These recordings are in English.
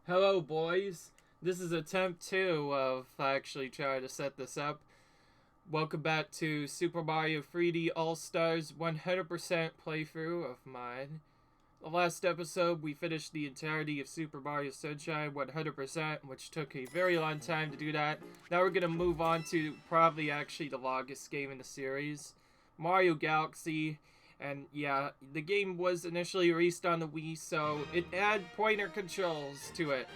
Hello, boys. This is attempt 2 of actually trying to set this up. Welcome back to Super Mario 3D All-Stars 100% playthrough of mine. The last episode, we finished the entirety of Super Mario Sunshine 100%, which took a very long time to do that. Now we're going to move on to probably actually the longest game in the series, Mario Galaxy. And yeah, the game was initially released on the Wii, so it had pointer controls to it.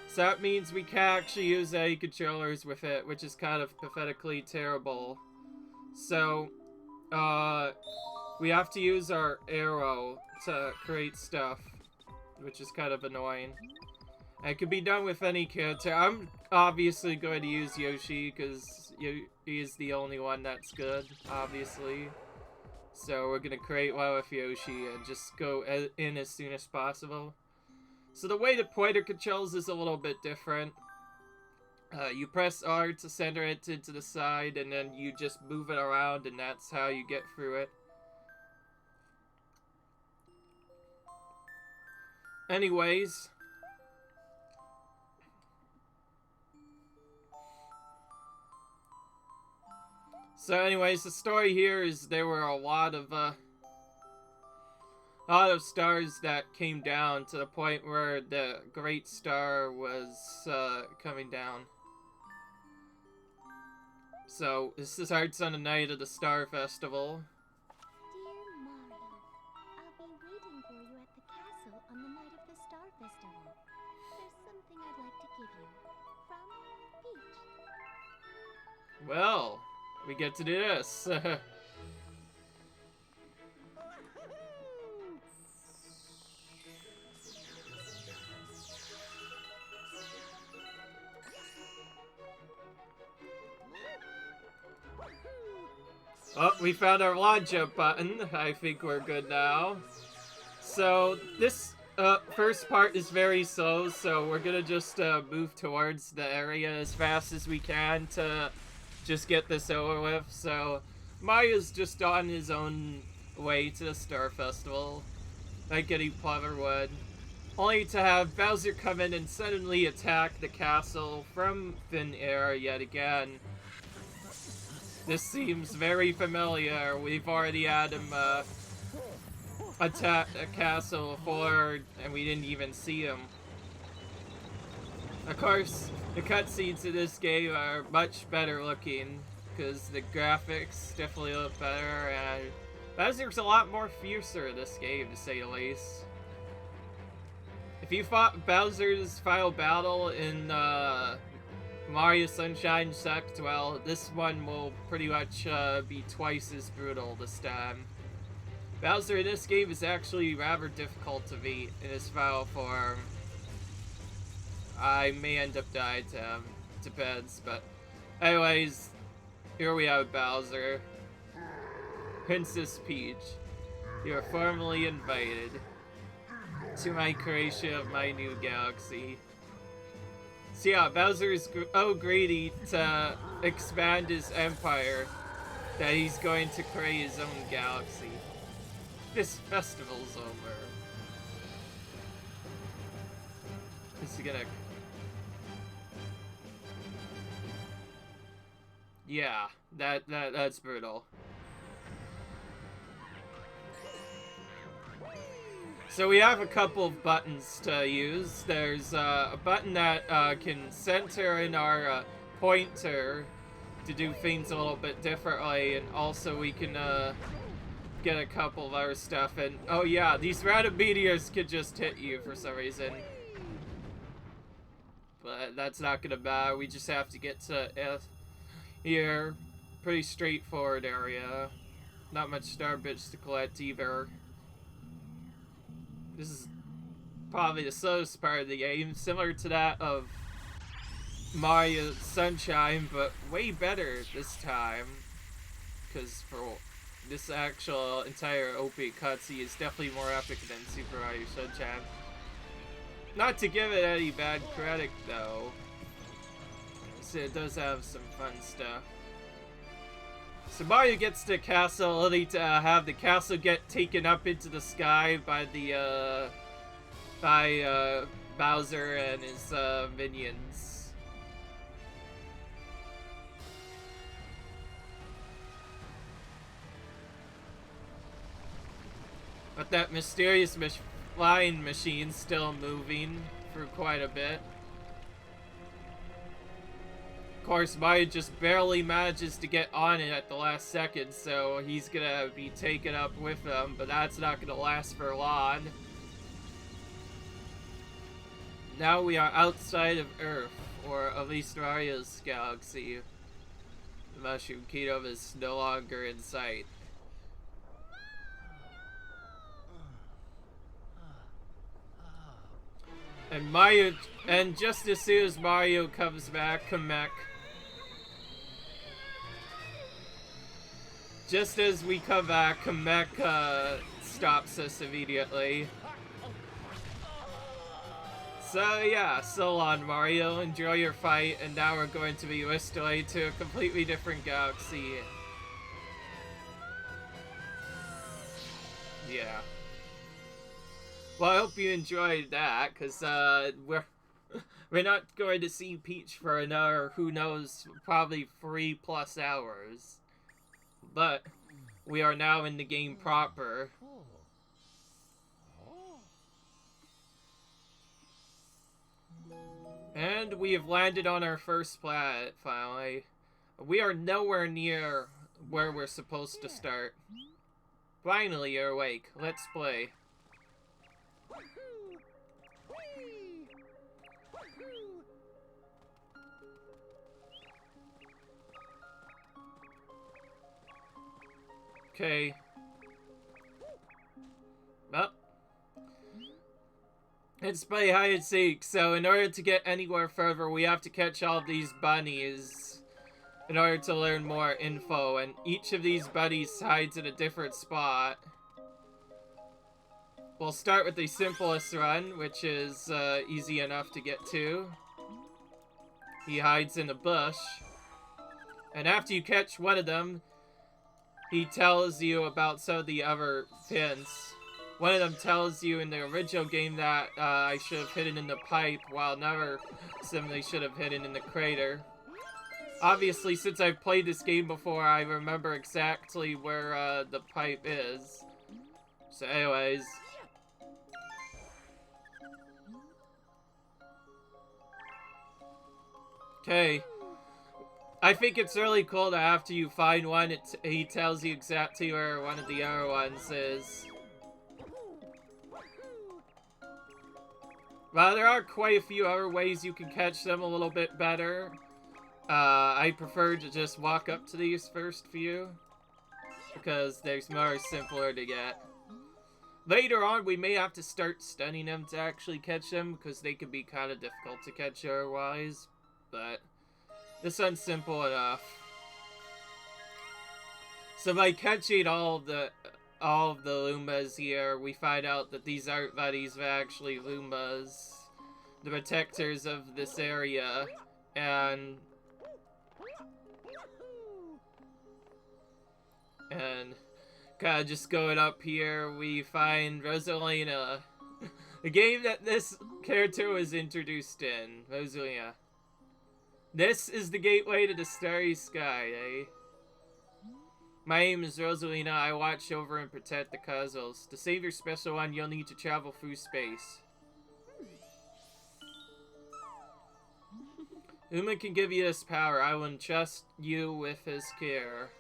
So that means we can't actually use any controllers with it, which is kind of pathetically terrible. So, we have to use our arrow to create stuff, which is kind of annoying. And it can be done with any character. I'm obviously going to use Yoshi, because he is the only one that's good, obviously. So we're going to create one with Yoshi and just go in as soon as possible. So the way the pointer controls is a little bit different. You press R to center it into the side, and then you just move it around, and that's how you get through it. Anyways. The story here is there were a lot of stars that came down to the point where the great star was coming down. So this starts on the night of the Star Festival. Dear Mario, I'll be waiting for you at the castle on the night of the Star Festival. There's something I'd like to give you. From Peach. Well, we get to do this. Oh, we found our launch jump button. I think we're good now. So, this first part is very slow, so we're gonna just move towards the area as fast as we can to just get this over with. So, Mario's just on his own way to the Star Festival, like any plover would. Only to have Bowser come in and suddenly attack the castle from thin air yet again. This seems very familiar. We've already had him attack a castle before, and we didn't even see him. Of course, the cutscenes in this game are much better looking, because the graphics definitely look better, and Bowser's a lot more fiercer in this game, to say the least. If you fought Bowser's final battle in Mario Sunshine sucked, well, this one will pretty much be twice as brutal this time. Bowser in this game is actually rather difficult to beat in his final form. I may end up dying to him, depends, but anyways, here we have Bowser. Princess Peach, you are formally invited to my creation of my new galaxy. So yeah, Bowser is greedy to expand his empire that he's going to create his own galaxy. This festival's over. Is he gonna... Yeah, that's brutal. So we have a couple of buttons to use. There's a button that can center in our pointer to do things a little bit differently, and also we can get a couple of other stuff. And oh yeah, these random meteors could just hit you for some reason. But that's not gonna matter. We just have to get to here. Pretty straightforward area. Not much star bits to collect either. This is probably the slowest part of the game, similar to that of Mario Sunshine, but way better this time. Because for this actual entire OP cutscene is definitely more epic than Super Mario Sunshine. Not to give it any bad credit though. So it does have some fun stuff. So Mario gets to the castle only to have the castle get taken up into the sky by the Bowser and his minions. But that mysterious flying machine's still moving for quite a bit. Of course, Mario just barely manages to get on it at the last second, so he's gonna be taken up with them, but that's not gonna last for long. Now we are outside of Earth, or at least Mario's galaxy. The Mushroom Kingdom is no longer in sight. And Mario, and just as soon as Mario comes back, Kamek. Just as we come back, Kamek stops us immediately. So yeah, so long Mario, enjoy your fight, and now we're going to be whisked away to a completely different galaxy. Yeah. Well, I hope you enjoyed that, because we're not going to see Peach for another, who knows, probably 3+ hours. But we are now in the game proper. And we have landed on our first planet, finally. We are nowhere near where we're supposed to start. Finally, you're awake. Let's play. Okay. Well. It's play hide and seek, so in order to get anywhere further, we have to catch all of these bunnies in order to learn more info, and each of these bunnies hides in a different spot. We'll start with the simplest run, which is easy enough to get to. He hides in a bush, and after you catch one of them, he tells you about some of the other hints. One of them tells you in the original game that I should have hidden in the pipe, while another simply should have hidden in the crater. Obviously, since I've played this game before, I remember exactly where the pipe is. So anyways. Okay. I think it's really cool that after you find one, he tells you exactly where one of the other ones is. Well, there are quite a few other ways you can catch them a little bit better. I prefer to just walk up to these first few, because they're more simpler to get. Later on, we may have to start stunning them to actually catch them, because they can be kind of difficult to catch otherwise, but this one's simple enough. So by catching all of the Lumbas here, we find out that these aren't buddies, but actually Lumbas, the protectors of this area, and kind of just going up here, we find Rosalina, the game that this character was introduced in, Rosalina. This is the gateway to the starry sky, eh? My name is Rosalina. I watch over and protect the cosmos. To save your special one, you'll need to travel through space. Uma can give you this power. I will entrust you with his care.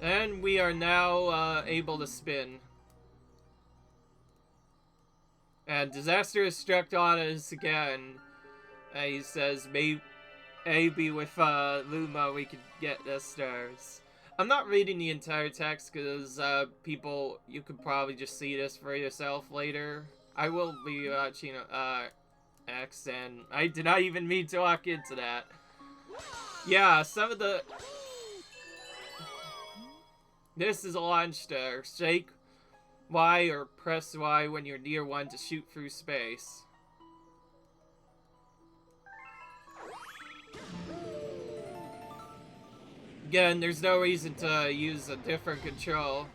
And we are now able to spin. And disaster has struck on us again. He says, maybe with Luma we could get the stars. I'm not reading the entire text because you could probably just see this for yourself later. I will be watching X, and I did not even mean to walk into that. Yeah, some of the... This is a launch star. Shake Y or press Y when you're near one to shoot through space. Again, there's no reason to use a different control.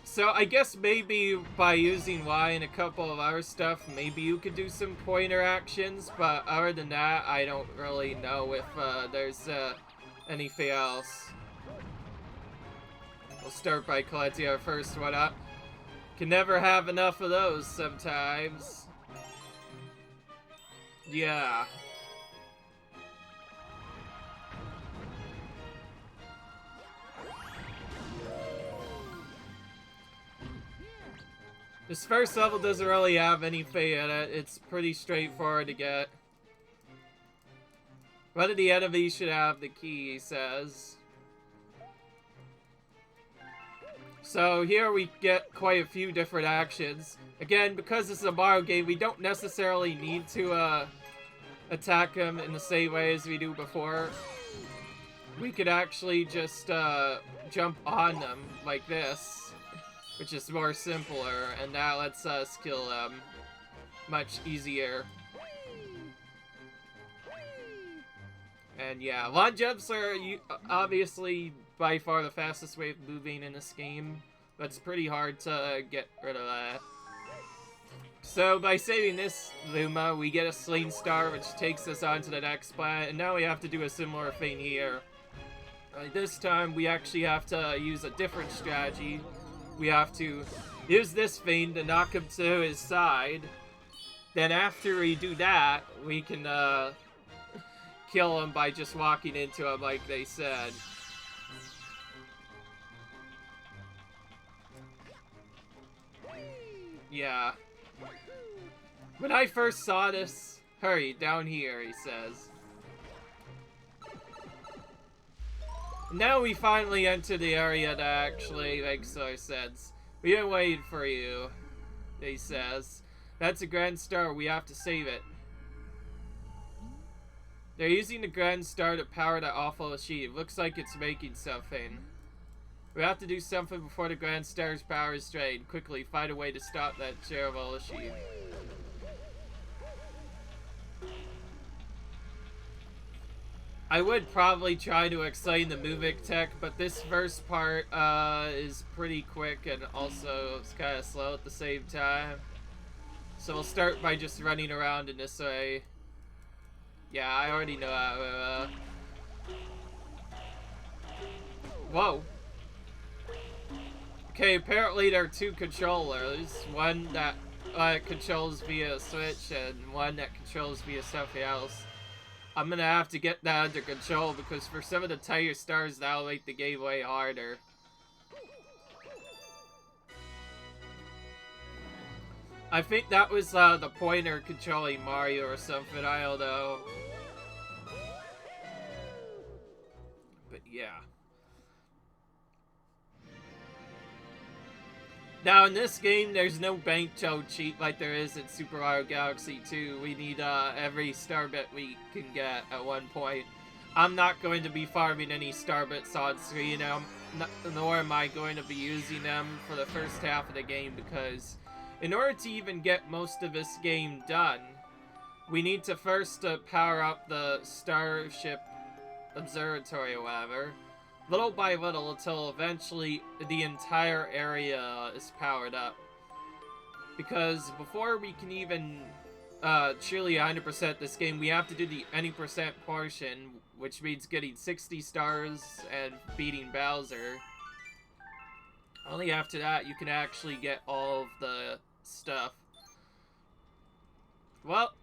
So I guess maybe by using Y and a couple of other stuff, maybe you could do some pointer actions, but other than that, I don't really know if there's anything else. We'll start by collecting our first one up. Can never have enough of those sometimes. Yeah. This first level doesn't really have anything in it. It's pretty straightforward to get. One of the enemies should have the key, he says. So here we get quite a few different actions. Again, because this is a Mario game, we don't necessarily need to attack him in the same way as we do before. We could actually just jump on them like this, which is more simpler, and that lets us kill them much easier. And yeah, launch jumps are obviously by far the fastest way of moving in this game, but it's pretty hard to get rid of that. So by saving this Luma, we get a Sling Star, which takes us on to the next planet, and now we have to do a similar thing here. This time, we actually have to use a different strategy. We have to use this thing to knock him to his side. Then after we do that, we can kill him by just walking into him like they said. Yeah. When I first saw this, hurry, down here, he says. Now we finally enter the area that actually makes our sense. We've been waiting for you, he says. That's a Grand Star, we have to save it. They're using the Grand Star to power that awful machine. Looks like it's making something. We have to do something before the Grand Star's power is drained. Quickly, find a way to stop that terrible machine. I would probably try to explain the moving tech, but this first part is pretty quick and also it's kind of slow at the same time. So we'll start by just running around in this way. Yeah, I already know how Whoa. Okay, apparently there are two controllers. One that controls via a switch and one that controls via something else. I'm gonna have to get that under control because for some of the tighter stars that'll make the game way harder. I think that was the pointer controlling Mario or something, I don't know. But yeah. Now in this game, there's no bank toad cheat like there is in Super Mario Galaxy 2. We need every star bit we can get at one point. I'm not going to be farming any star bits on screen, nor am I going to be using them for the first half of the game because in order to even get most of this game done, we need to first power up the Starship Observatory or whatever. Little by little until eventually the entire area is powered up. Because before we can even truly 100% this game, we have to do the any percent portion, which means getting 60 stars and beating Bowser. Only after that you can actually get all of the stuff. Well,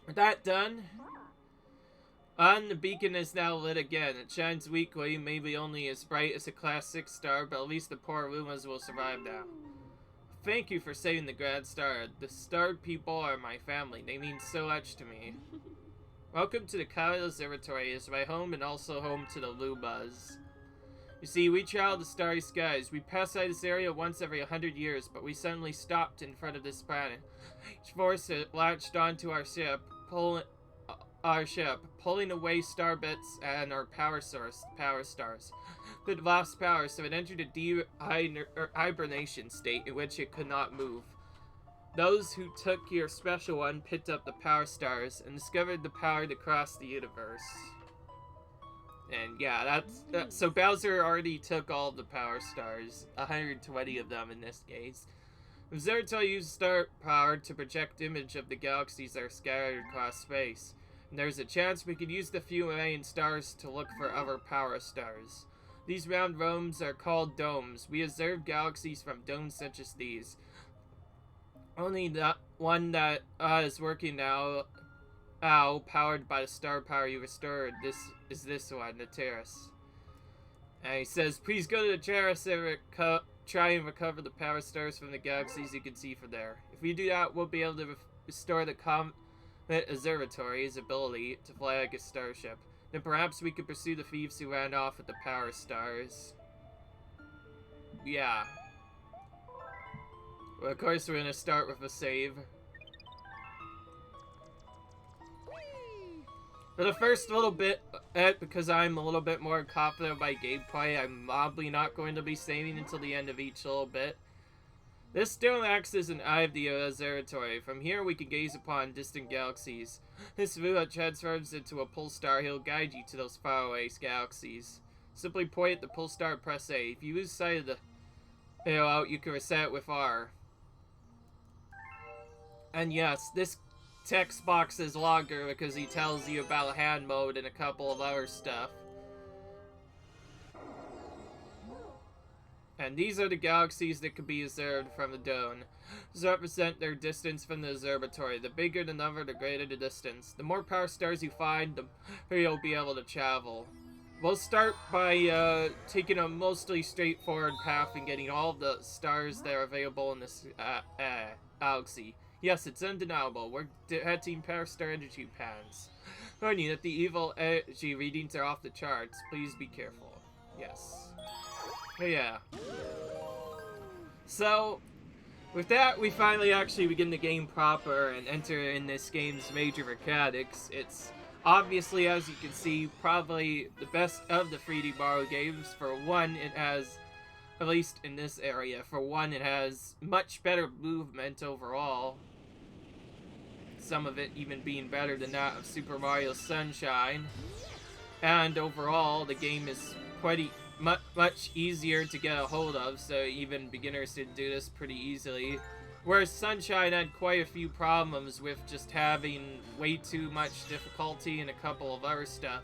with that done, the beacon is now lit again. It shines weakly, maybe only as bright as a Class 6 star, but at least the poor Lumas will survive now. Thank you for saving the Grand Star. The star people are my family. They mean so much to me. Welcome to the Kyle Observatory. It's my home and also home to the Lumas. You see, we travel the starry skies. We pass by this area once every 100 years, but we suddenly stopped in front of this planet. Each force latched onto our ship, pulling away star bits and our power stars. It lost power, so it entered a deep hibernation state in which it could not move. Those who took your special one picked up the power stars and discovered the power to cross the universe. And yeah, so Bowser already took all the power stars, 120 of them in this case. Observatory uses star power to project image of the galaxies that are scattered across space. And there's a chance we could use the few remaining stars to look for other power stars. These round domes are called domes. We observe galaxies from domes such as these. Only the one that is working now, powered by the star power you restored. This is this one, the terrace. And he says, please go to the terrace and try and recover the power stars from the galaxies you can see from there. If we do that, we'll be able to restore the Comet Observatory's ability to fly like a starship. Then perhaps we could pursue the thieves who ran off with the power stars. Yeah. Well, of course, we're gonna start with a save. For the first little bit, because I'm a little bit more confident by gameplay, I'm probably not going to be saving until the end of each little bit. This stone acts as an eye of the observatory. From here, we can gaze upon distant galaxies. This view transforms into a pole star. He'll guide you to those faraway galaxies. Simply point at the pole star and press A. If you lose sight of the arrow, you can reset it with R. And yes, this text box is longer because he tells you about hand mode and a couple of other stuff. And these are the galaxies that can be observed from the dome. These represent their distance from the observatory. The bigger the number, the greater the distance. The more power stars you find, the more you'll be able to travel. We'll start by taking a mostly straightforward path and getting all the stars that are available in this galaxy. Yes, it's undeniable. We're detecting power star energy patterns. Warning that the evil energy readings are off the charts. Please be careful. Yes. Oh, yeah. So, with that, we finally actually begin the game proper and enter in this game's major mechanics. It's obviously, as you can see, probably the best of the 3D Mario games. For one, it has, at least in this area, for one, it has much better movement overall. Some of it even being better than that of Super Mario Sunshine. And overall, the game is much easier to get a hold of, so even beginners can do this pretty easily. Whereas Sunshine had quite a few problems with just having way too much difficulty and a couple of other stuff.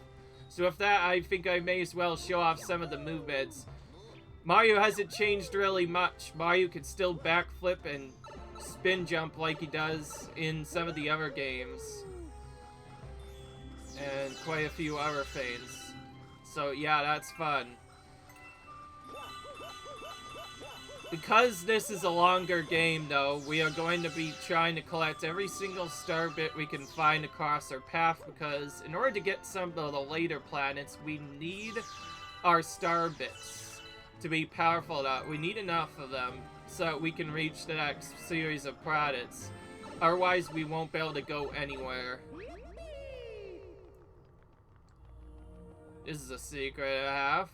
So with that, I think I may as well show off some of the movements. Mario hasn't changed really much. Mario can still backflip and spin jump like he does in some of the other games. And quite a few other things. So yeah, that's fun. Because this is a longer game, though, we are going to be trying to collect every single star bit we can find across our path, because in order to get some of the later planets, we need our star bits to be powerful enough. We need enough of them so we can reach the next series of planets. Otherwise, we won't be able to go anywhere. This is a secret I have.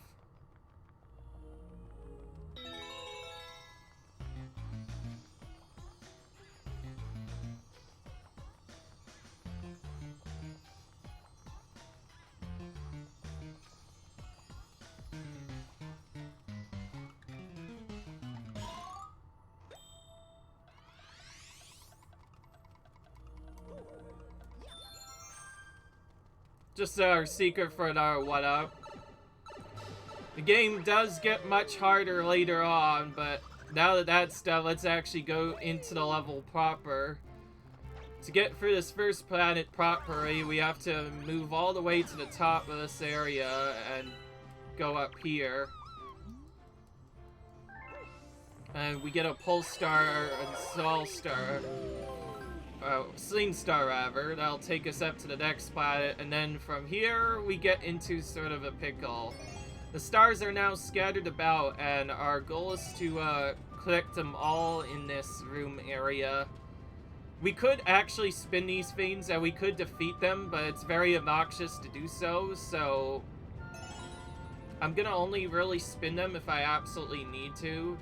Just our secret for another 1-up. The game does get much harder later on, but now that that's done, let's actually go into the level proper. To get through this first planet properly, we have to move all the way to the top of this area and go up here. And we get a pulse star and sol star. Sling star rather. That'll take us up to the next planet, and then from here we get into sort of a pickle. The stars are now scattered about, and our goal is to collect them all in this room area. We could actually spin these things and we could defeat them, but it's very obnoxious to do so, so I'm gonna only really spin them if I absolutely need to.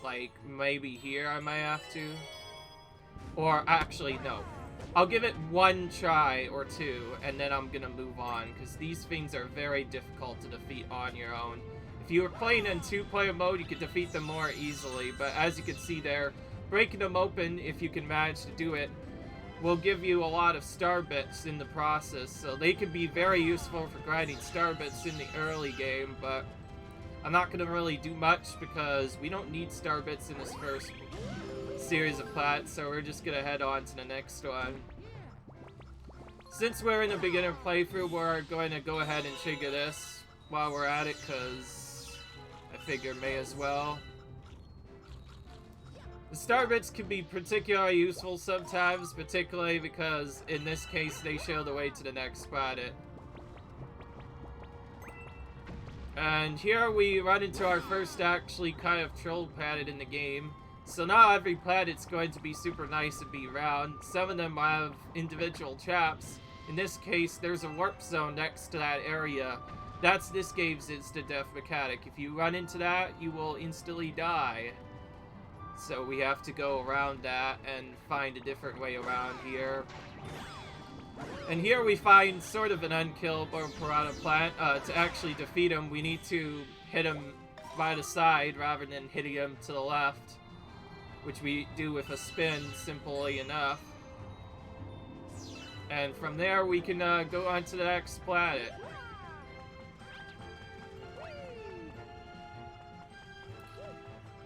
Like, maybe here I might have to. Or actually, no. I'll give it one try or two, and then I'm gonna move on, because these things are very difficult to defeat on your own. If you were playing in two-player mode, you could defeat them more easily, but as you can see there, breaking them open, if you can manage to do it, will give you a lot of star bits in the process, so they can be very useful for grinding star bits in the early game, but I'm not going to really do much because we don't need star bits in this first series of plats, so we're just going to head on to the next one. Since we're in a beginner playthrough, we're going to go ahead and trigger this while we're at it, because I figure may as well. The star bits can be particularly useful sometimes, particularly because in this case they show the way to the next planet. And here we run into our first actually kind of troll planet in the game. So not every planet's going to be super nice and be round. Some of them have individual traps. In this case, there's a warp zone next to that area. That's this game's instant death mechanic. If you run into that, you will instantly die. So we have to go around that and find a different way around here. And here we find sort of an unkillable piranha plant. To actually defeat him, we need to hit him by the side rather than hitting him to the left, which we do with a spin, simply enough. And from there, we can go on to the next planet.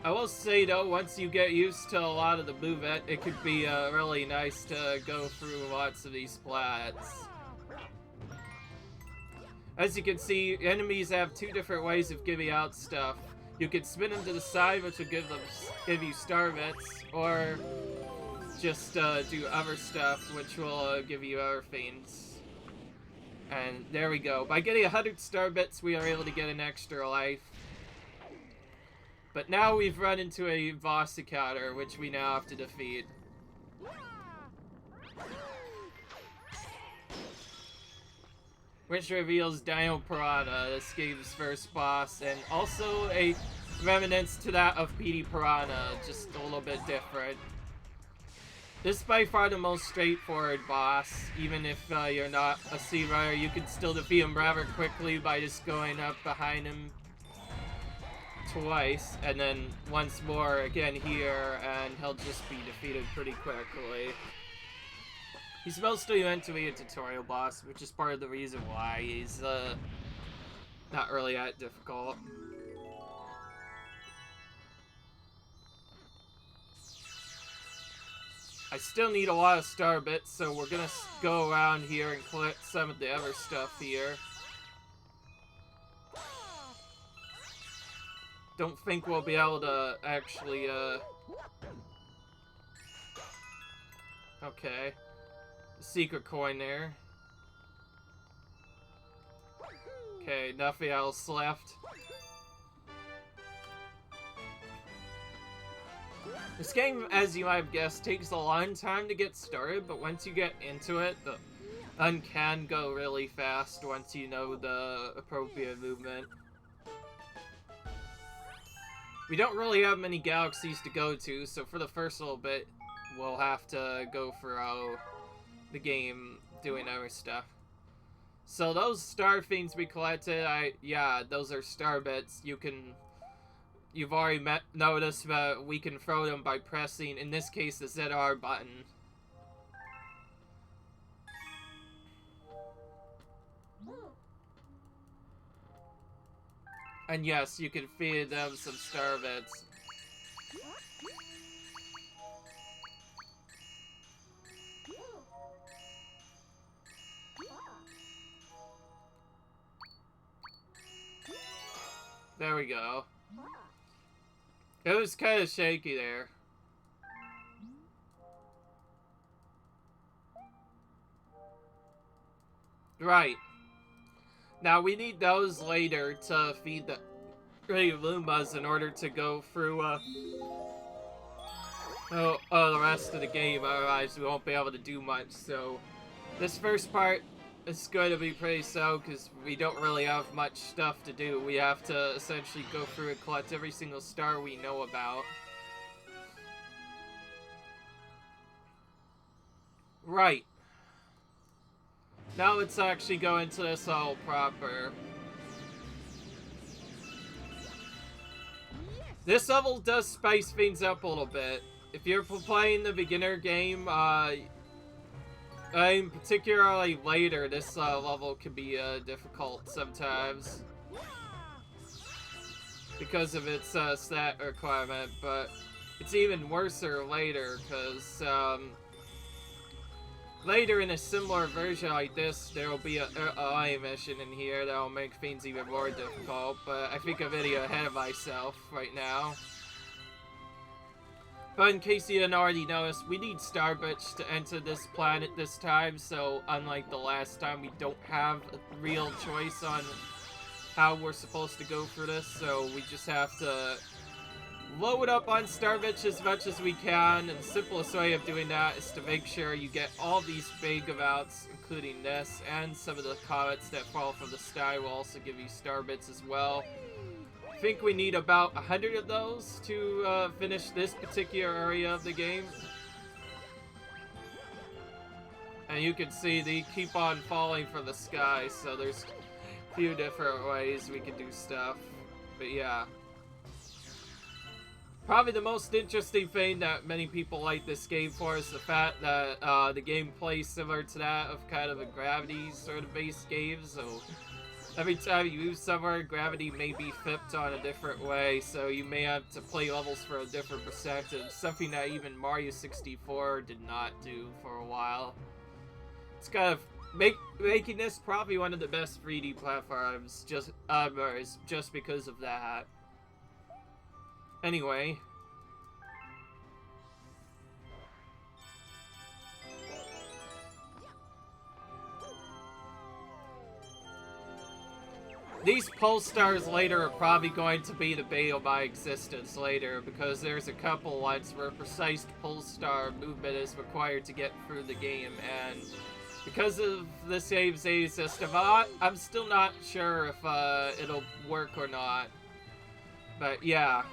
I will say though, once you get used to a lot of the movement, it could be really nice to go through lots of these plats. As you can see, enemies have two different ways of giving out stuff. You can spin them to the side, which will give you star bits, or just do other stuff, which will give you other things. And there we go. By getting 100 star bits, we are able to get an extra life. But now we've run into a boss encounter, which we now have to defeat. Which reveals Dino Piranha, this game's first boss, and also a remnants to that of PD Piranha, just a little bit different. This is by far the most straightforward boss. Even if you're not a speedrunner, you can still defeat him rather quickly by just going up behind him twice, and then once more again here, and he'll just be defeated pretty quickly. He's mostly meant to be a tutorial boss, which is part of the reason why he's not really that difficult. I still need a lot of star bits, so we're gonna go around here and collect some of the other stuff here. Don't think we'll be able to actually, okay. Secret coin there. Okay, nothing else left. This game, as you might have guessed, takes a long time to get started, but once you get into it, the run can go really fast once you know the appropriate movement. We don't really have many galaxies to go to, so for the first little bit, we'll have to go through the game doing other stuff. So those star things we collected, yeah, those are star bits. You've already noticed that we can throw them by pressing, in this case, the ZR button. And yes, you can feed them some star bits. There we go. It was kind of shaky there. Right. Now we need those later to feed the Lumas in order to go through the rest of the game, otherwise we won't be able to do much. So this first part is going to be pretty slow because we don't really have much stuff to do. We have to essentially go through and collect every single star we know about. Right. Now let's actually go into this all proper. This level does spice things up a little bit. If you're playing the beginner game, particularly later, this level can be difficult sometimes because of its stat requirement, but it's even worse later because later in a similar version like this, there will be a mission in here that will make things even more difficult, but I think I'm video ahead of myself right now. But in case you didn't already notice, we need Starbits to enter this planet this time, so unlike the last time, we don't have a real choice on how we're supposed to go through this, so we just have to load up on Starbits as much as we can, and the simplest way of doing that is to make sure you get all these big amounts, including this, and some of the comets that fall from the sky will also give you Starbits as well. I think we need about 100 of those to finish this particular area of the game. And you can see they keep on falling from the sky, so there's a few different ways we can do stuff. But yeah. Probably the most interesting thing that many people like this game for is the fact that the gameplay is similar to that of kind of a gravity sort of based game, so every time you move somewhere, gravity may be flipped on a different way, so you may have to play levels for a different perspective, something that even Mario 64 did not do for a while. It's kind of making this probably one of the best 3D platforms just because of that. Anyway. These pulse stars later are probably going to be the bane of my existence later, because there's a couple ones where precise pulse star movement is required to get through the game, and because of the save system, I'm still not sure if it'll work or not. But yeah.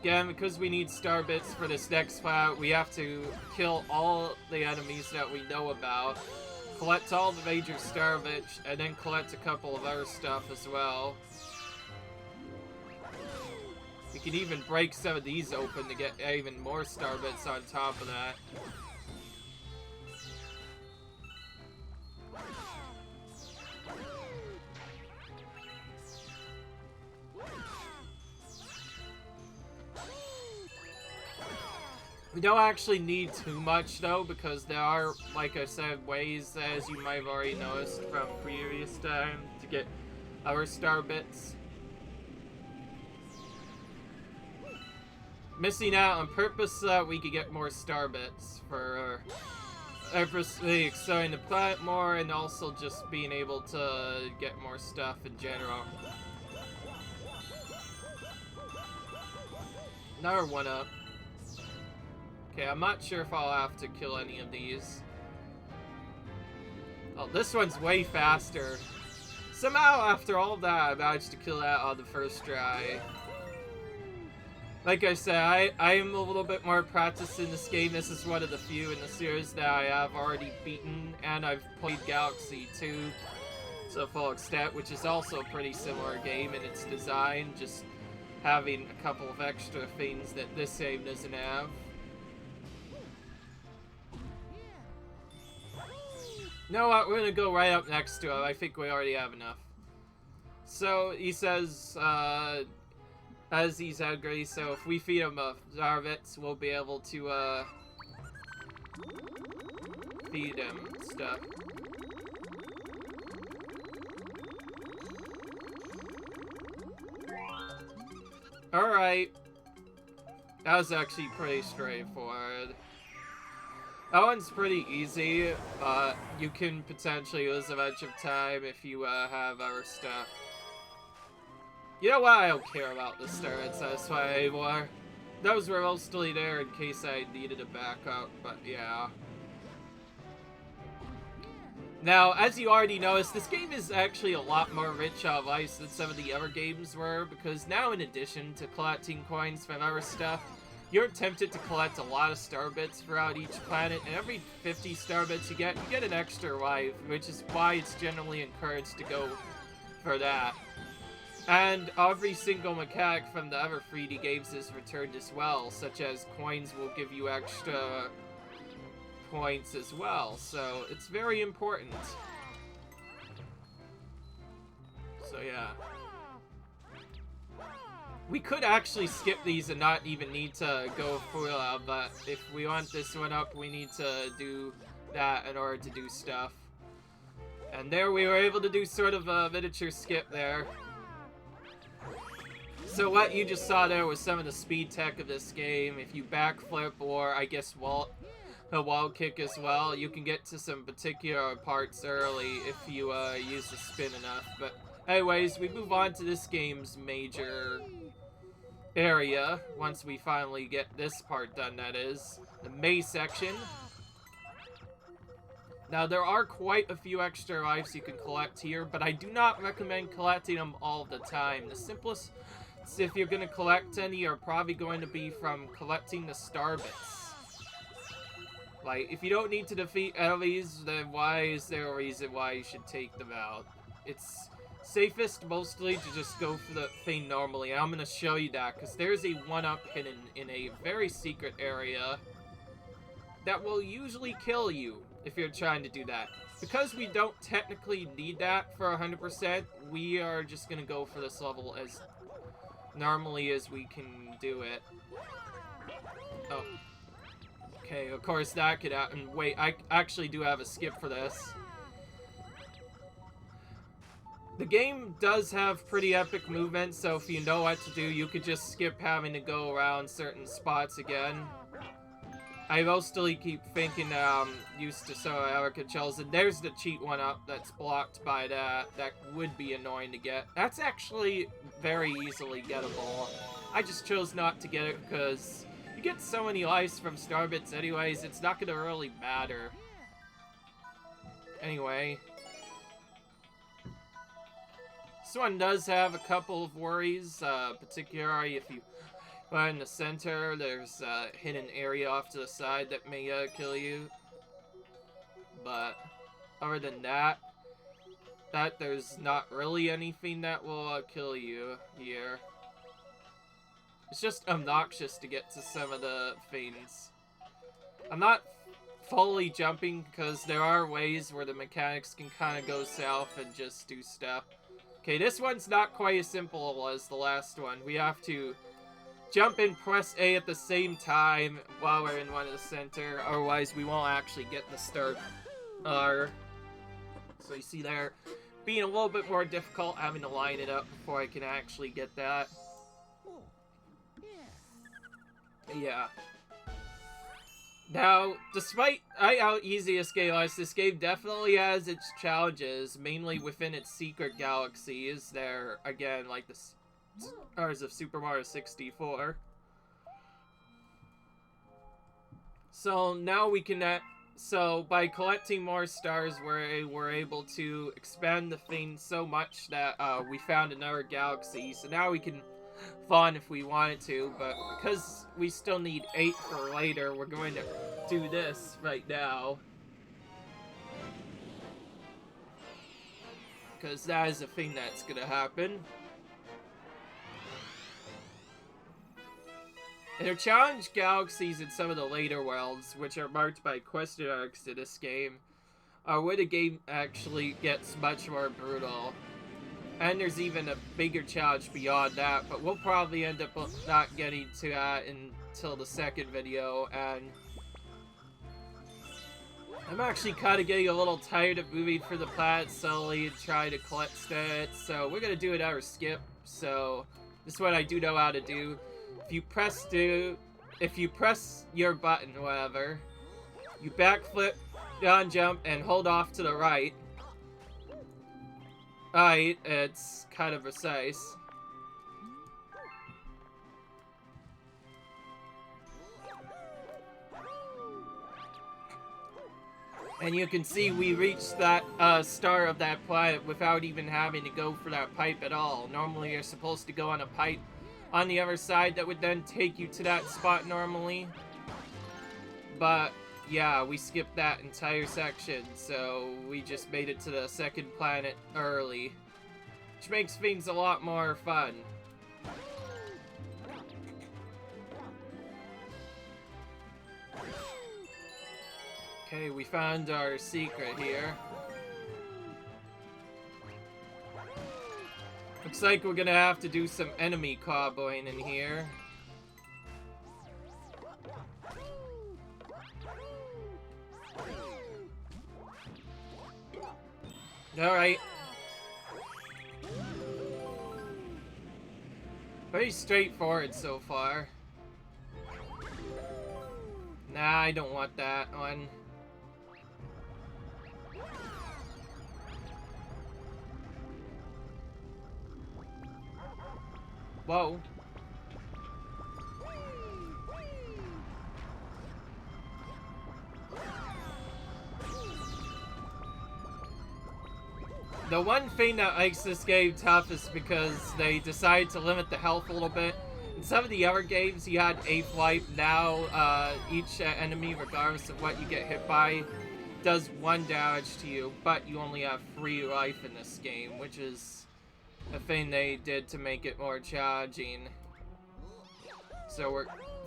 Again, because we need Starbits for this next fight, we have to kill all the enemies that we know about, collect all the major Starbits, and then collect a couple of other stuff as well. We can even break some of these open to get even more Starbits on top of that. We don't actually need too much though, because there are, like I said, ways, as you might have already noticed from previous time, to get our Starbits. Missing out on purpose so that we could get more Starbits for purposely exploring the planet more, and also just being able to get more stuff in general. Another one up. Okay, I'm not sure if I'll have to kill any of these. Oh, this one's way faster. Somehow, after all of that, I managed to kill that on the first try. Like I said, I am a little bit more practiced in this game. This is one of the few in the series that I have already beaten, and I've played Galaxy 2 to a full extent, which is also a pretty similar game in its design, just having a couple of extra things that this game doesn't have. You know what, we're gonna go right up next to him. I think we already have enough. So, he says, as he's angry, so if we feed him Starbits, we'll be able to, feed him stuff. Alright. That was actually pretty straightforward. That one's pretty easy, but you can potentially lose a bunch of time if you have our stuff. You know what? I don't care about the Starbits, that's why anymore. Those were mostly there in case I needed a backup, but yeah. Now, as you already noticed, this game is actually a lot more rich on life than some of the other games were, because now in addition to collecting coins from other stuff, you're tempted to collect a lot of star bits throughout each planet, and every 50 star bits you get an extra life, which is why it's generally encouraged to go for that. And every single mechanic from the other 3D games is returned as well, such as coins will give you extra points as well, so it's very important. So yeah. We could actually skip these and not even need to go full, but if we want this one up, we need to do that in order to do stuff. And there we were able to do sort of a miniature skip there. So what you just saw there was some of the speed tech of this game. If you backflip or I guess a wall kick as well, you can get to some particular parts early if you use the spin enough. But anyways, we move on to this game's major area once we finally get this part done, that is. The maze section. Now, there are quite a few extra lives you can collect here, but I do not recommend collecting them all the time. The simplest, if you're going to collect any, are probably going to be from collecting the star bits. Like, if you don't need to defeat enemies, then why is there a reason why you should take them out? It's safest mostly to just go for the thing normally. I'm going to show you that, because there's a 1-up hidden in a very secret area that will usually kill you if you're trying to do that. Because we don't technically need that for 100%, we are just going to go for this level as normally as we can do it. Oh. Okay, of course that could happen. Wait, I actually do have a skip for this. The game does have pretty epic movement, so if you know what to do, you could just skip having to go around certain spots again. I mostly keep thinking used to so Erica Chels, and there's the cheat 1-up that's blocked by that. That would be annoying to get. That's actually very easily gettable. I just chose not to get it because you get so many lives from star bits anyways, it's not gonna really matter. Anyway. This one does have a couple of worries, particularly if you are in the center, there's a hidden area off to the side that may kill you. But other than that, there's not really anything that will kill you here. It's just obnoxious to get to some of the things. I'm not fully jumping because there are ways where the mechanics can kind of go south and just do stuff. Okay, this one's not quite as simple as the last one. We have to jump and press A at the same time while we're in one of the center, otherwise we won't actually get the start. So you see there, being a little bit more difficult, having to line it up before I can actually get that. Yeah. Now, despite how easy this game is, this game definitely has its challenges, mainly within its secret galaxies. There, again, like the stars of Super Mario 64. So now we can, so by collecting more stars, we're able to expand the thing so much that we found another galaxy. So now we can fun if we wanted to, but because we still need 8 for later, we're going to do this right now. Because that is a thing that's going to happen. And there are challenge galaxies in some of the later worlds, which are marked by question marks in this game, where the game actually gets much more brutal. And there's even a bigger challenge beyond that, but we'll probably end up not getting to that until the second video, and I'm actually kind of getting a little tired of moving through the planet slowly and trying to collect stats, so we're going to do another skip. So this is what I do know how to do. If you press your button, whatever, you backflip, down jump, and hold off to the right. Right, it's kind of precise. And you can see we reached that star of that planet without even having to go for that pipe at all. Normally you're supposed to go on a pipe on the other side that would then take you to that spot normally. But yeah, we skipped that entire section, so we just made it to the second planet early, which makes things a lot more fun. Okay, we found our secret here. Looks like we're gonna have to do some enemy comboing in here. Alright. Pretty straightforward so far. Nah, I don't want that one. Whoa. The one thing that makes this game tough is because they decided to limit the health a little bit. In some of the other games, you had 8th life. Now, each enemy, regardless of what you get hit by, does 1 damage to you, but you only have 3 life in this game, which is a thing they did to make it more challenging. So we're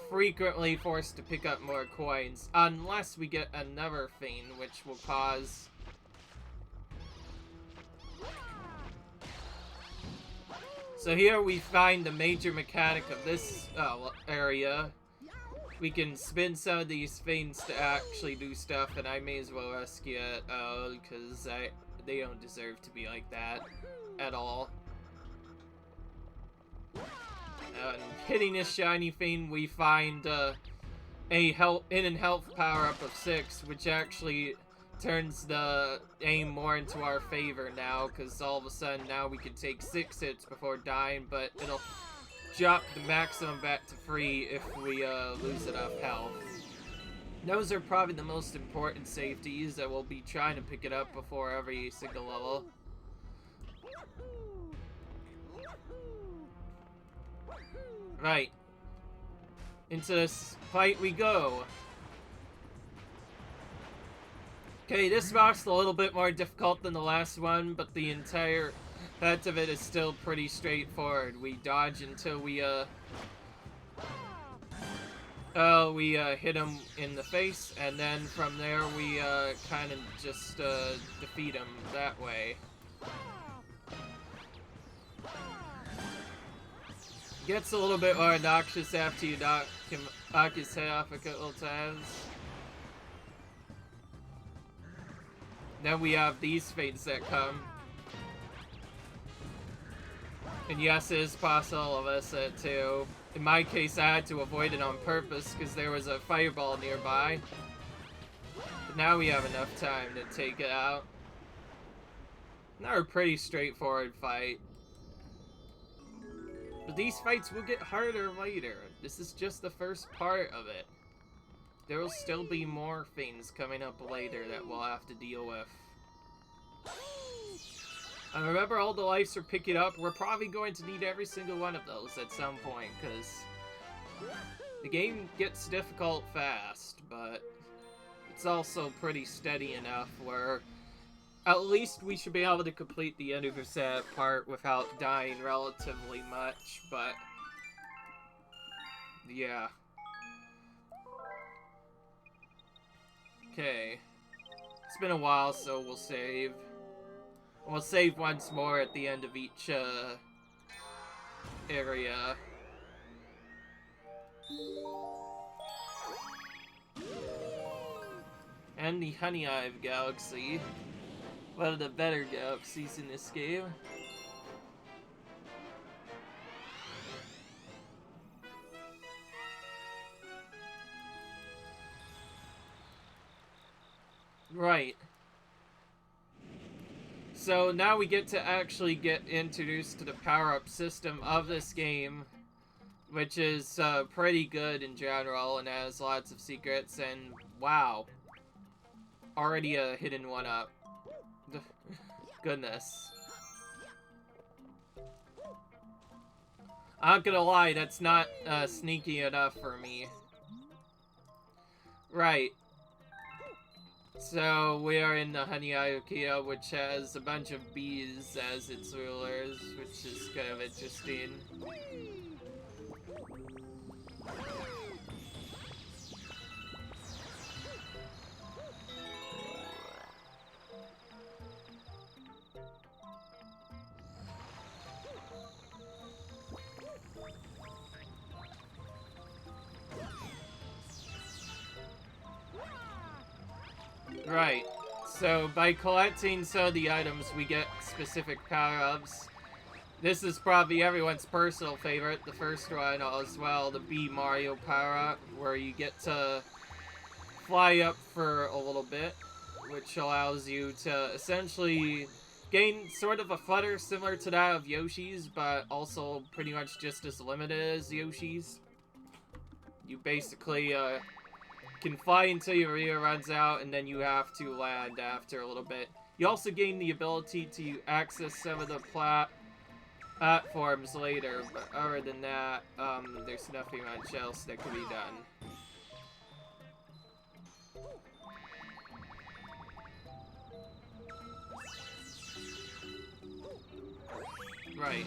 frequently forced to pick up more coins, unless we get another thing, which will cause... So here we find the major mechanic of this area. We can spin some of these things to actually do stuff, and I may as well rescue it, because they don't deserve to be like that at all. Hitting this shiny thing, we find a hidden health power-up of 6, which actually turns the aim more into our favor now, because all of a sudden now we can take 6 hits before dying, but it'll drop the maximum back to 3 if we lose enough health. Those are probably the most important safeties that we'll be trying to pick it up before every single level. Right. Into this fight we go. Okay, this boss is a little bit more difficult than the last one, but the entire part of it is still pretty straightforward. We dodge until we hit him in the face, and then from there we kind of just defeat him that way. Gets a little bit more obnoxious after you knock his head off a couple times. Then we have these fates that come. And yes, it is possible of us too. In my case, I had to avoid it on purpose because there was a fireball nearby. But now we have enough time to take it out. Another pretty straightforward fight. But these fights will get harder later. This is just the first part of it. There will still be more things coming up later that we'll have to deal with. And remember, all the lives are picking up. We're probably going to need every single one of those at some point, because the game gets difficult fast, but it's also pretty steady enough where at least we should be able to complete the end of the set part without dying relatively much, but yeah. Okay. It's been a while, so we'll save. We'll save once more at the end of each area. And the Honey Hive Galaxy. One of the better galaxies in this game. Right. So now we get to actually get introduced to the power-up system of this game, which is pretty good in general and has lots of secrets, and wow. Already a hidden one up. Goodness. I'm not gonna lie, that's not sneaky enough for me. Right. So we are in the Honey Ayukia, which has a bunch of bees as its rulers, which is kind of interesting. Right. So by collecting some of the items, we get specific power-ups. This is probably everyone's personal favorite, the first one as well, the Bee Mario power-up, where you get to fly up for a little bit, which allows you to essentially gain sort of a flutter similar to that of Yoshi's, but also pretty much just as limited as Yoshi's. You basically can fly until your Rhea runs out, and then you have to land after a little bit. You also gain the ability to access some of the platforms later, but other than that, there's nothing much else that can be done. Right.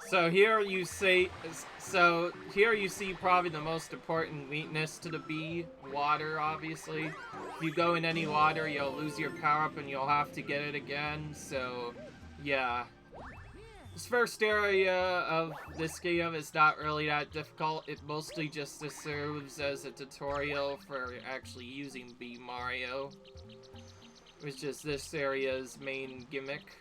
So here you see probably the most important weakness to the bee, water, obviously. If you go in any water, you'll lose your power-up and you'll have to get it again, so yeah. This first area of this game is not really that difficult. It mostly just serves as a tutorial for actually using Bee Mario, which is this area's main gimmick.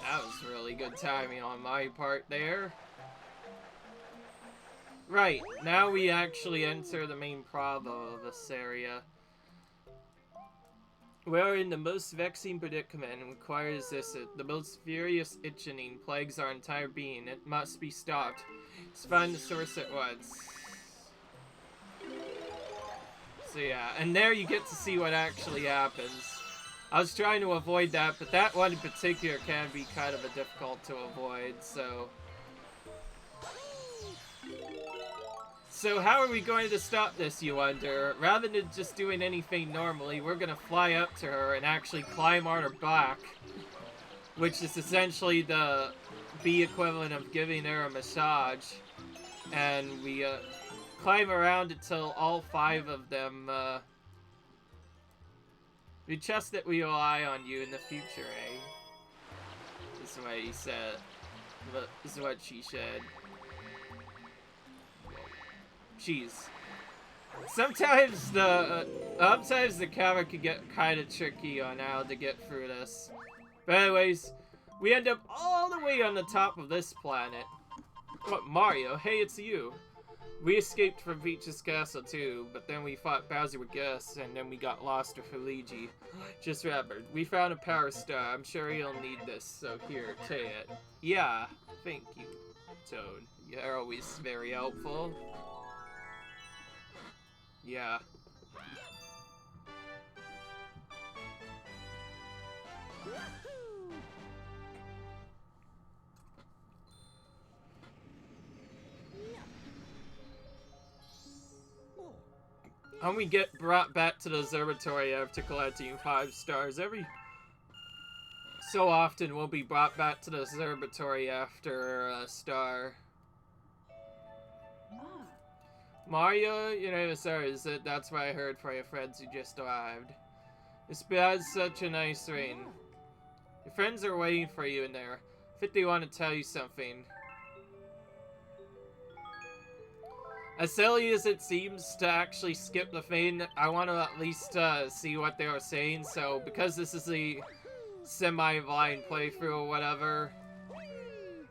That was really good timing on my part there. Right, now we actually enter the main problem of this area. We are in the most vexing predicament and requires this. The most furious itching plagues our entire being. It must be stopped. Let's find the source at once. So yeah, and there you get to see what actually happens. I was trying to avoid that, but that one in particular can be kind of difficult to avoid, so... So how are we going to stop this, you wonder? Rather than just doing anything normally, we're gonna fly up to her and actually climb on her back, which is essentially the bee equivalent of giving her a massage. And we climb around until all 5 of them we trust that we rely on you in the future, eh? This is what he said. This is what she said. Jeez. Sometimes the camera can get kind of tricky on how to get through this. But anyways, we end up all the way on the top of this planet. What, Mario? Hey, it's you. We escaped from Peach's castle too, but then we fought Bowser with Gus, and then we got lost with Luigi. Just remembered, we found a power star. I'm sure you'll need this, so here, take it. Yeah, thank you, Toad. You're always very helpful. Yeah. And we get brought back to the observatory after collecting 5 stars. Every so often we'll be brought back to the observatory after a star. Mario, your name is Sarah, is it? That's what I heard from your friends who just arrived. It's been such a nice rain. Your friends are waiting for you in there. I think they want to tell you something. As silly as it seems to actually skip the thing, I want to at least see what they were saying, so because this is a semi-blind playthrough or whatever,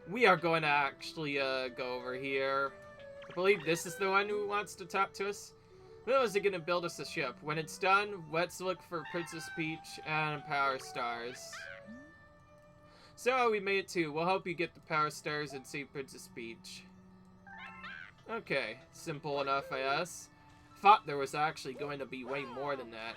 we are going to actually go over here. I believe this is the one who wants to talk to us. Who is it gonna build us a ship? When it's done, let's look for Princess Peach and Power Stars. So we made it too. We'll help you get the Power Stars and save Princess Peach. Okay, simple enough, I guess. Thought there was actually going to be way more than that.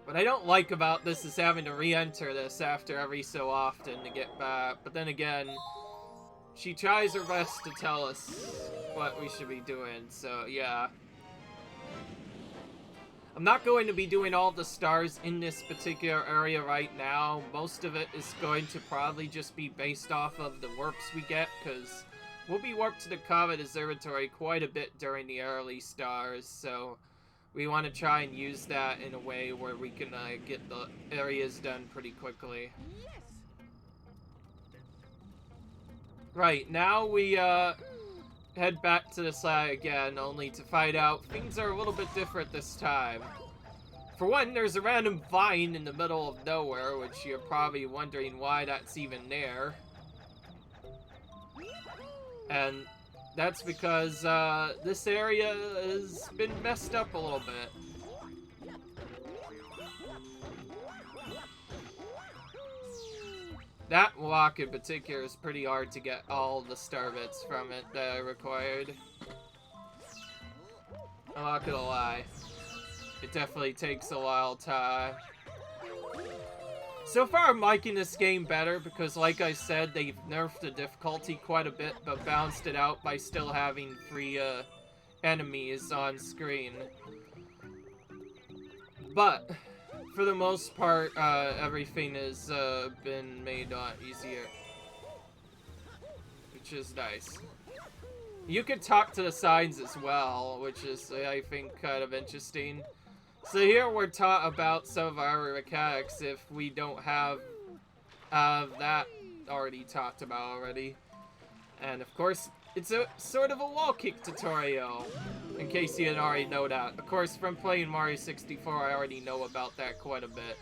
What I don't like about this is having to re-enter this after every so often to get back. But then again, she tries her best to tell us what we should be doing, so yeah. I'm not going to be doing all the stars in this particular area right now. Most of it is going to probably just be based off of the warps we get, because we'll be warped to the Comet Observatory quite a bit during the early stars, so we want to try and use that in a way where we can get the areas done pretty quickly. Right, now we head back to the side again, only to find out things are a little bit different this time. For one, there's a random vine in the middle of nowhere, which you're probably wondering why that's even there. And that's because this area has been messed up a little bit. That block in particular is pretty hard to get all the star bits from it that I required. I'm not gonna lie. It definitely takes a while to... So far I'm liking this game better because, like I said, they've nerfed the difficulty quite a bit but balanced it out by still having 3 enemies on screen. But for the most part, everything has been made a lot easier, which is nice. You can talk to the signs as well, which is, I think, kind of interesting. So here we're taught about some of our mechanics if we don't have that already talked about already. And of course, it's a sort of a wall kick tutorial, in case you didn't already know that. Of course, from playing Mario 64, I already know about that quite a bit.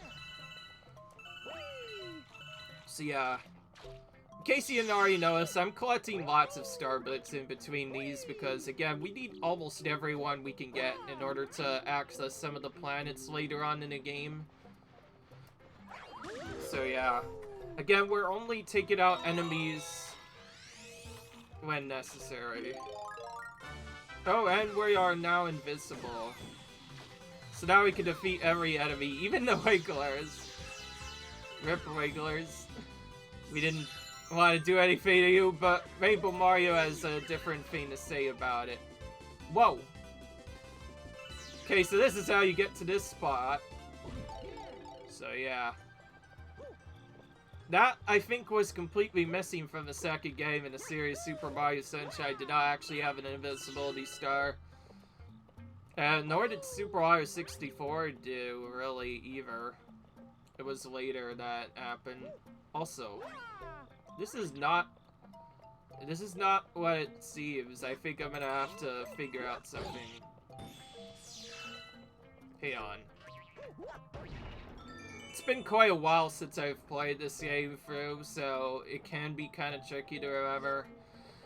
So yeah, in case you didn't already notice, I'm collecting lots of star bits in between these because, again, we need almost every one we can get in order to access some of the planets later on in the game. So yeah, again, we're only taking out enemies when necessary. Oh, and we are now invisible. So now we can defeat every enemy, even the Wigglers. Rip Wigglers. We didn't want to do anything to you, but Rainbow Mario has a different thing to say about it. Whoa! Okay, so this is how you get to this spot. So yeah. That, I think, was completely missing from the second game in the series. Super Mario Sunshine did not actually have an invisibility star. Nor did Super Mario 64 do, really, either. It was later that happened. Also, this is not what it seems. I think I'm gonna have to figure out something. Hang on. It's been quite a while since I've played this game through, so it can be kind of tricky to remember.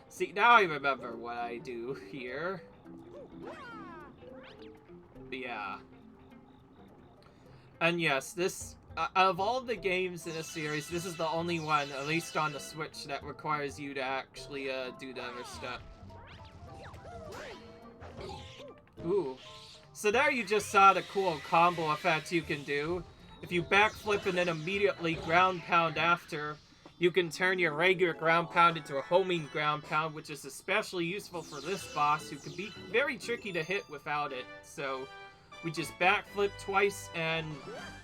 See, now I remember what I do here. But yeah. And yes, this, of all the games in a series, this is the only one, at least on the Switch, that requires you to actually do the other stuff. Ooh. So there you just saw the cool combo effect you can do. If you backflip and then immediately ground pound after, you can turn your regular ground pound into a homing ground pound, which is especially useful for this boss, who can be very tricky to hit without it. So we just backflip twice and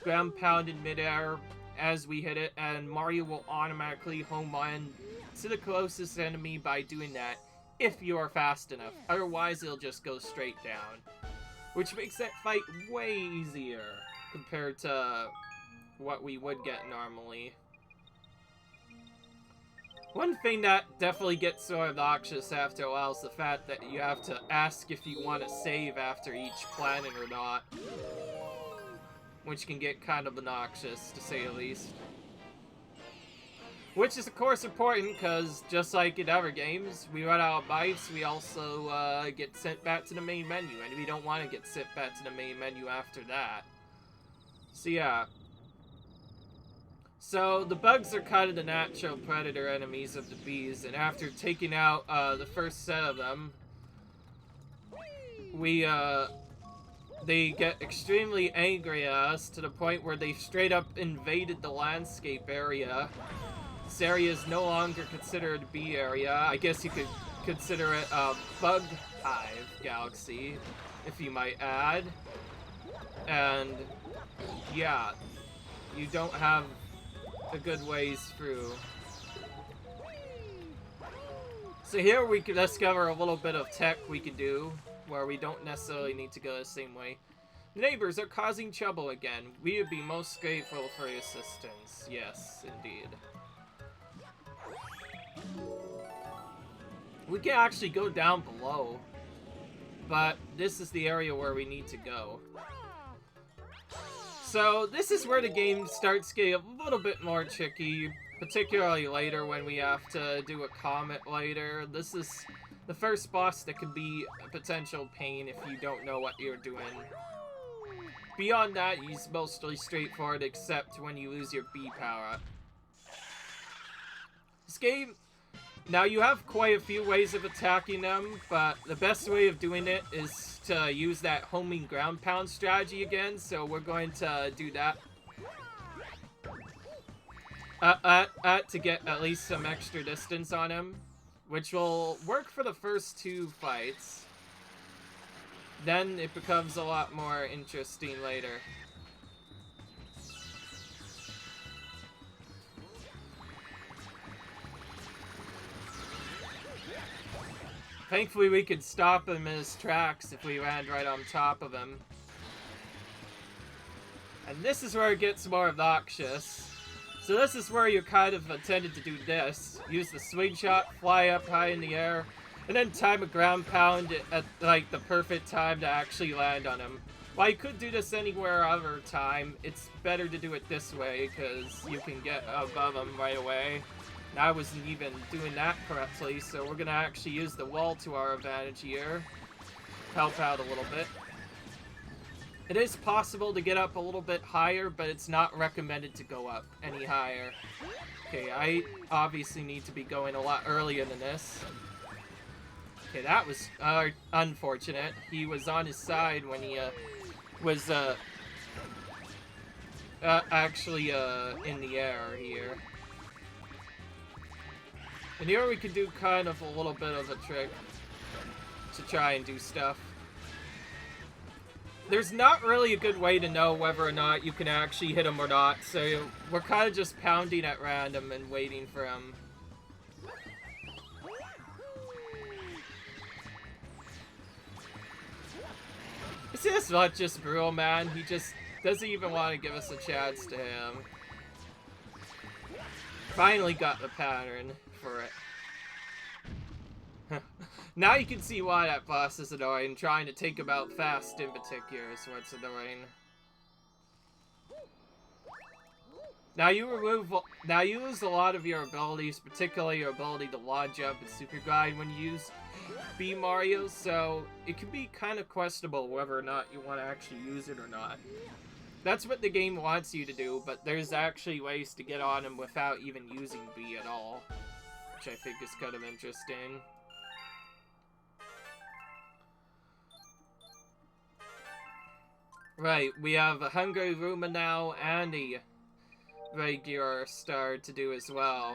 ground pound in midair as we hit it, and Mario will automatically home on to the closest enemy by doing that, if you are fast enough. Otherwise, it'll just go straight down, which makes that fight way easier compared to what we would get normally. One thing that definitely gets sort of obnoxious after a while is the fact that you have to ask if you want to save after each planet or not, which can get kind of obnoxious, to say the least. Which is, of course, important, because just like in other games, we run out of lives, we also get sent back to the main menu, and we don't want to get sent back to the main menu after that. So yeah. So the bugs are kind of the natural predator enemies of the bees, and after taking out the first set of them, they get extremely angry at us to the point where they straight up invaded the landscape area. This area is no longer considered a bee area. I guess you could consider it a bug hive galaxy, if you might add. And yeah, you don't have a good ways through. So here we can discover a little bit of tech we can do, where we don't necessarily need to go the same way. The neighbors are causing trouble again. We would be most grateful for your assistance. Yes, indeed. We can actually go down below, but this is the area where we need to go. So this is where the game starts getting a little bit more tricky, particularly later when we have to do a comet later. This is the first boss that could be a potential pain if you don't know what you're doing. Beyond that, he's mostly straightforward except when you lose your bee power. This game, now you have quite a few ways of attacking them, but the best way of doing it is to use that homing ground pound strategy again, so we're going to do that. To get at least some extra distance on him, which will work for the first two fights. Then it becomes a lot more interesting later. Thankfully we could stop him in his tracks if we ran right on top of him. And this is where it gets more obnoxious. So this is where you kind of intended to do this. Use the swing shot, fly up high in the air, and then time a ground pound at like the perfect time to actually land on him. While you could do this anywhere other time, it's better to do it this way because you can get above him right away. And I wasn't even doing that correctly, so we're gonna actually use the wall to our advantage here. Help out a little bit. It is possible to get up a little bit higher, but it's not recommended to go up any higher. Okay, I obviously need to be going a lot earlier than this. Okay, that was unfortunate. He was on his side when he was actually in the air here. And here we could do kind of a little bit of a trick to try and do stuff. There's not really a good way to know whether or not you can actually hit him or not, so we're kind of just pounding at random and waiting for him. Is this not just brutal, man? He just doesn't even want to give us a chance to him. Finally got the pattern for it. Now you can see why that boss is annoying. Trying to take him out fast in particular is what's annoying. Now you lose a lot of your abilities, particularly your ability to launch up and super glide when you use B Mario, so it can be kind of questionable whether or not you want to actually use it or not. That's what the game wants you to do, but there's actually ways to get on him without even using B at all, which I think is kind of interesting. Right, we a Hungry Ruma now and a regular star to do as well.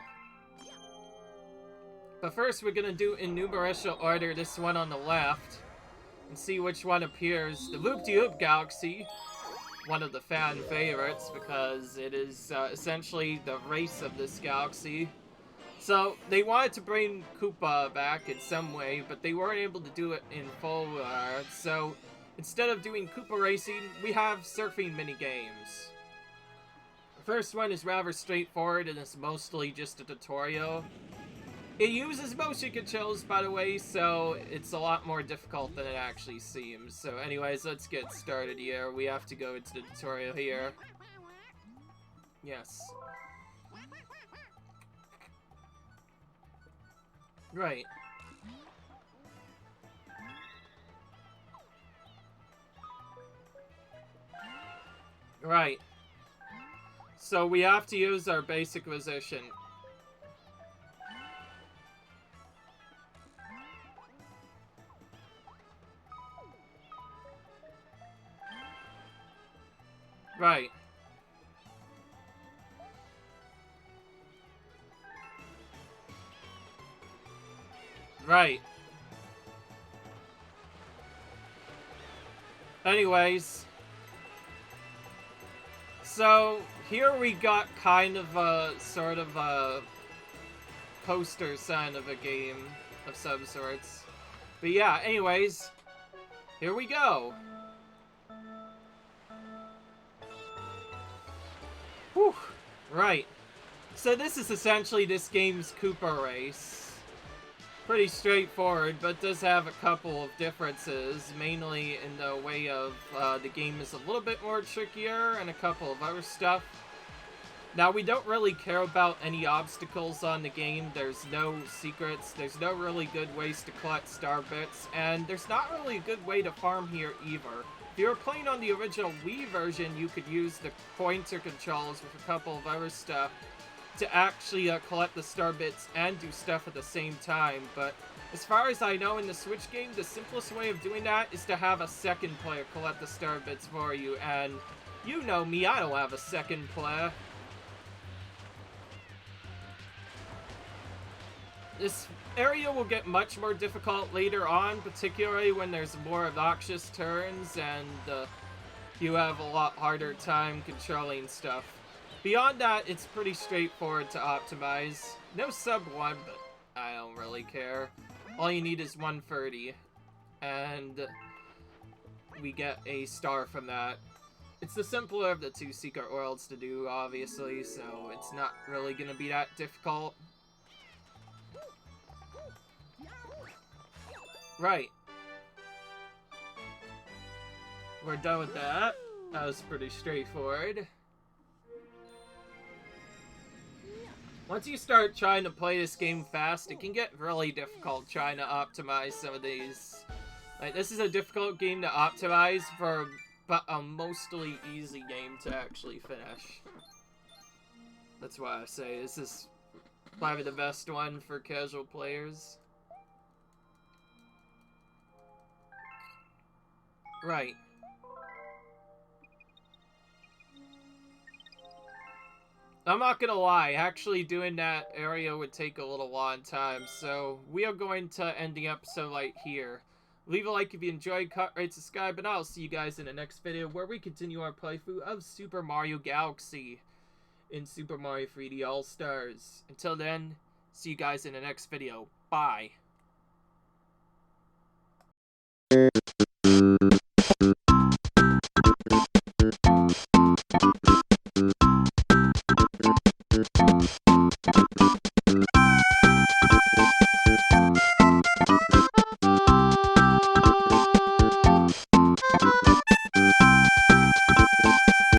But first we're gonna do in numerical order this one on the left and see which one appears. The Loop-de-Loop Galaxy, one of the fan favorites because it is essentially the race of this galaxy. So they wanted to bring Koopa back in some way, but they weren't able to do it in full so instead of doing Koopa racing, we have surfing mini-games. The first one is rather straightforward and is mostly just a tutorial. It uses motion controls, by the way, so it's a lot more difficult than it actually seems. So anyways, let's get started here. We have to go into the tutorial here. Yes. Right. Right. So we have to use our basic position. Right. Right. Anyways. So, here we got kind of a sort of a poster sign of a game of some sorts. But yeah, anyways. Here we go. Whew. Right. So this is essentially this game's Koopa race. Pretty straightforward, but does have a couple of differences, mainly in the way of the game is a little bit more trickier and a couple of other stuff. Now, we don't really care about any obstacles on the game. There's no secrets. There's no really good ways to collect star bits, and there's not really a good way to farm here either. If you were playing on the original Wii version, you could use the pointer controls with a couple of other stuff to actually collect the star bits and do stuff at the same time, but as far as I know in the Switch game, the simplest way of doing that is to have a second player collect the star bits for you, and you know me, I don't have a second player. This area will get much more difficult later on, particularly when there's more obnoxious turns and you have a lot harder time controlling stuff. Beyond that, it's pretty straightforward to optimize. No sub 1, but I don't really care. All you need is 130, and we get a star from that. It's the simpler of the two secret worlds to do, obviously, so it's not really going to be that difficult. Right. We're done with that. That was pretty straightforward. Once you start trying to play this game fast, it can get really difficult trying to optimize some of these. Like, this is a difficult game to optimize for, but a mostly easy game to actually finish. That's why I say this is probably the best one for casual players. Right. I'm not gonna lie, actually doing that area would take a little long time, so we are going to end the episode right here. Leave a like if you enjoyed, rate, subscribe, and I'll see you guys in the next video where we continue our playthrough of Super Mario Galaxy in Super Mario 3D All-Stars. Until then, see you guys in the next video. Bye.